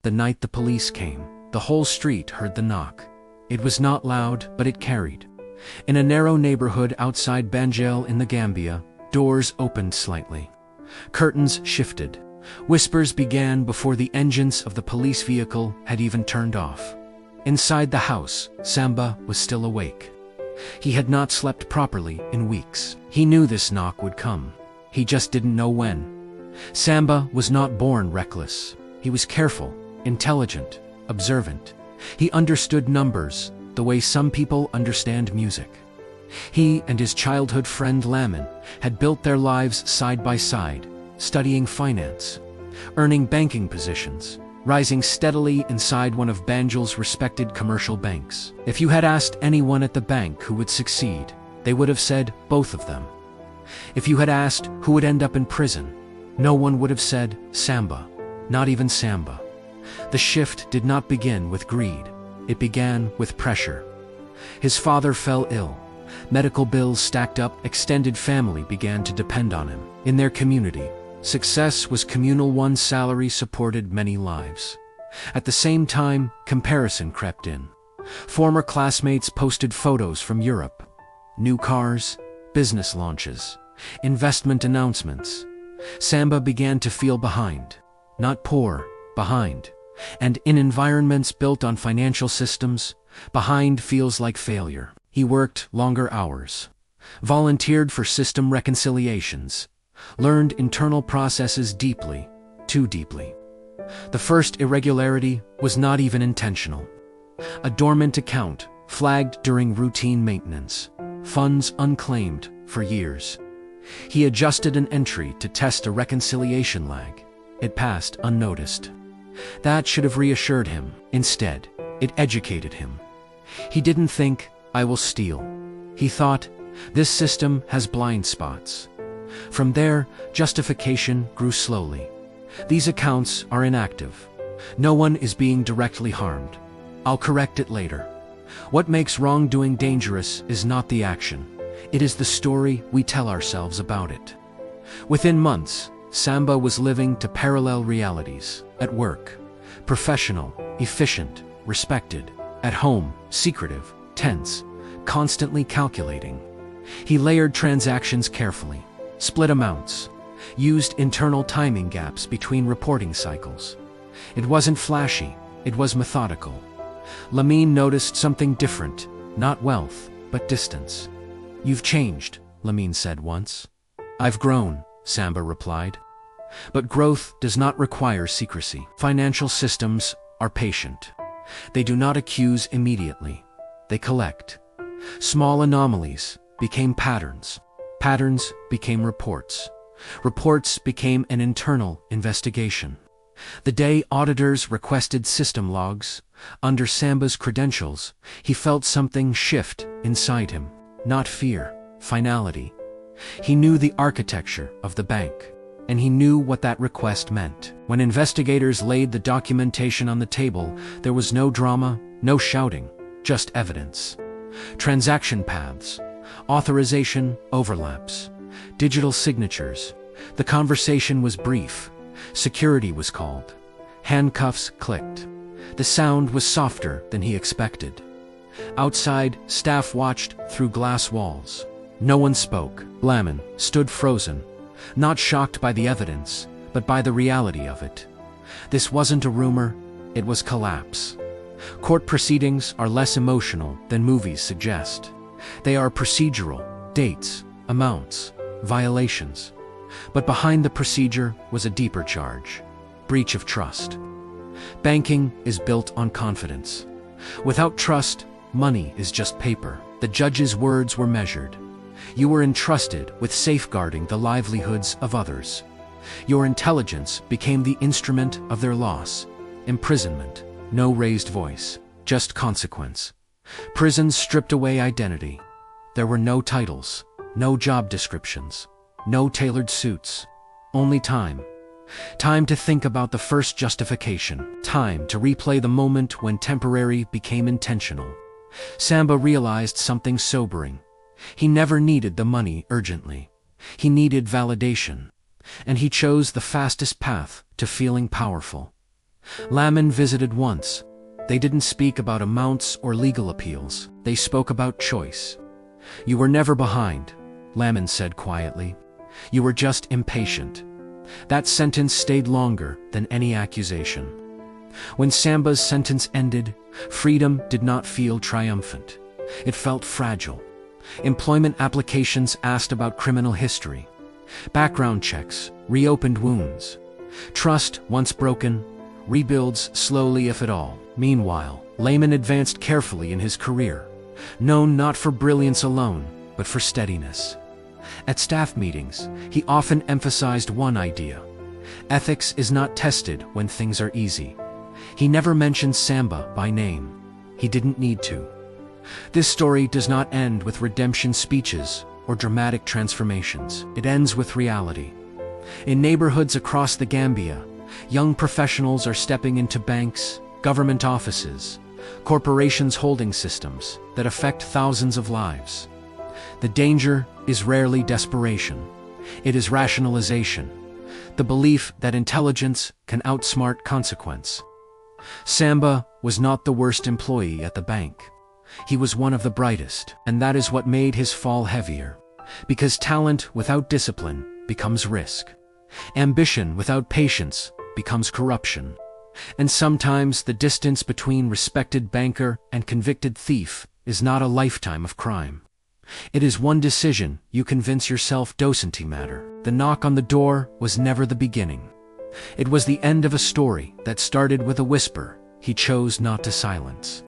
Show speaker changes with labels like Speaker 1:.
Speaker 1: The night the police came, the whole street heard the knock. It was not loud, but it carried. In a narrow neighborhood outside Banjul in the Gambia, doors opened slightly. Curtains shifted. Whispers began before the engines of the police vehicle had even turned off. Inside the house, Samba was still awake. He had not slept properly in weeks. He knew this knock would come. He just didn't know when. Samba was not born reckless. He was careful, intelligent, observant. He understood numbers the way some people understand music. He and his childhood friend Lamin had built their lives side by side, studying finance, earning banking positions, rising steadily inside one of Banjul's respected commercial banks. If you had asked anyone at the bank who would succeed, they would have said both of them. If you had asked who would end up in prison, no one would have said Samba, not even Samba. The shift did not begin with greed. It began with pressure. His father fell ill. Medical bills stacked up. Extended family began to depend on him. In their community, success was communal. One salary supported many lives. At the same time, comparison crept in. Former classmates posted photos from Europe. New cars, business launches, investment announcements. Samba began to feel behind. Not poor, behind. And in environments built on financial systems, behind feels like failure. He worked longer hours, volunteered for system reconciliations, learned internal processes deeply, too deeply. The first irregularity was not even intentional. A dormant account flagged during routine maintenance, funds unclaimed for years. He adjusted an entry to test a reconciliation lag. It passed unnoticed. That should have reassured him. Instead, it educated him. He didn't think, I will steal. He thought, this system has blind spots. From there, justification grew slowly. These accounts are inactive. No one is being directly harmed. I'll correct it later. What makes wrongdoing dangerous is not the action. It is the story we tell ourselves about it. Within months, Samba was living to parallel realities. At work, professional, efficient, respected. At home, secretive, tense, constantly calculating. He layered transactions carefully, split amounts, used internal timing gaps between reporting cycles. It wasn't flashy, it was methodical. Lamin noticed something different, not wealth, but distance. You've changed, Lamin said once. I've grown, Samba replied. But growth does not require secrecy. Financial systems are patient. They do not accuse immediately. They collect. Small anomalies became patterns. Patterns became reports. Reports became an internal investigation. The day auditors requested system logs, under Samba's credentials, he felt something shift inside him. Not fear, finality. He knew the architecture of the bank, and he knew what that request meant. When investigators laid the documentation on the table, there was no drama, no shouting, just evidence. Transaction paths, authorization overlaps, digital signatures. The conversation was brief. Security was called. Handcuffs clicked. The sound was softer than he expected. Outside, staff watched through glass walls. No one spoke. Lamin stood frozen, not shocked by the evidence, but by the reality of it. This wasn't a rumor, it was collapse. Court proceedings are less emotional than movies suggest. They are procedural, dates, amounts, violations. But behind the procedure was a deeper charge: breach of trust. Banking is built on confidence. Without trust, money is just paper. The judge's words were measured. You were entrusted with safeguarding the livelihoods of others. Your intelligence became the instrument of their loss. Imprisonment, no raised voice, just consequence. Prisons stripped away identity. There were no titles, no job descriptions, no tailored suits. Only time. Time to think about the first justification. Time to replay the moment when temporary became intentional. Samba realized something sobering. He never needed the money urgently. He needed validation. And he chose the fastest path to feeling powerful. Lamin visited once. They didn't speak about amounts or legal appeals. They spoke about choice. "You were never behind," Lamin said quietly. "You were just impatient." That sentence stayed longer than any accusation. When Samba's sentence ended, freedom did not feel triumphant. It felt fragile. Employment applications asked about criminal history. Background checks reopened wounds. Trust, once broken, rebuilds slowly if at all. Meanwhile, Layman advanced carefully in his career, known not for brilliance alone, but for steadiness. At staff meetings, he often emphasized one idea: ethics is not tested when things are easy. He never mentioned Samba by name. He didn't need to. This story does not end with redemption speeches or dramatic transformations. It ends with reality. In neighborhoods across the Gambia, young professionals are stepping into banks, government offices, corporations' holding systems that affect thousands of lives. The danger is rarely desperation. It is rationalization, the belief that intelligence can outsmart consequence. Samba was not the worst employee at the bank. He was one of the brightest, and that is what made his fall heavier. Because talent without discipline becomes risk. Ambition without patience becomes corruption. And sometimes the distance between respected banker and convicted thief is not a lifetime of crime. It is one decision you convince yourself doesn't matter. The knock on the door was never the beginning. It was the end of a story that started with a whisper he chose not to silence.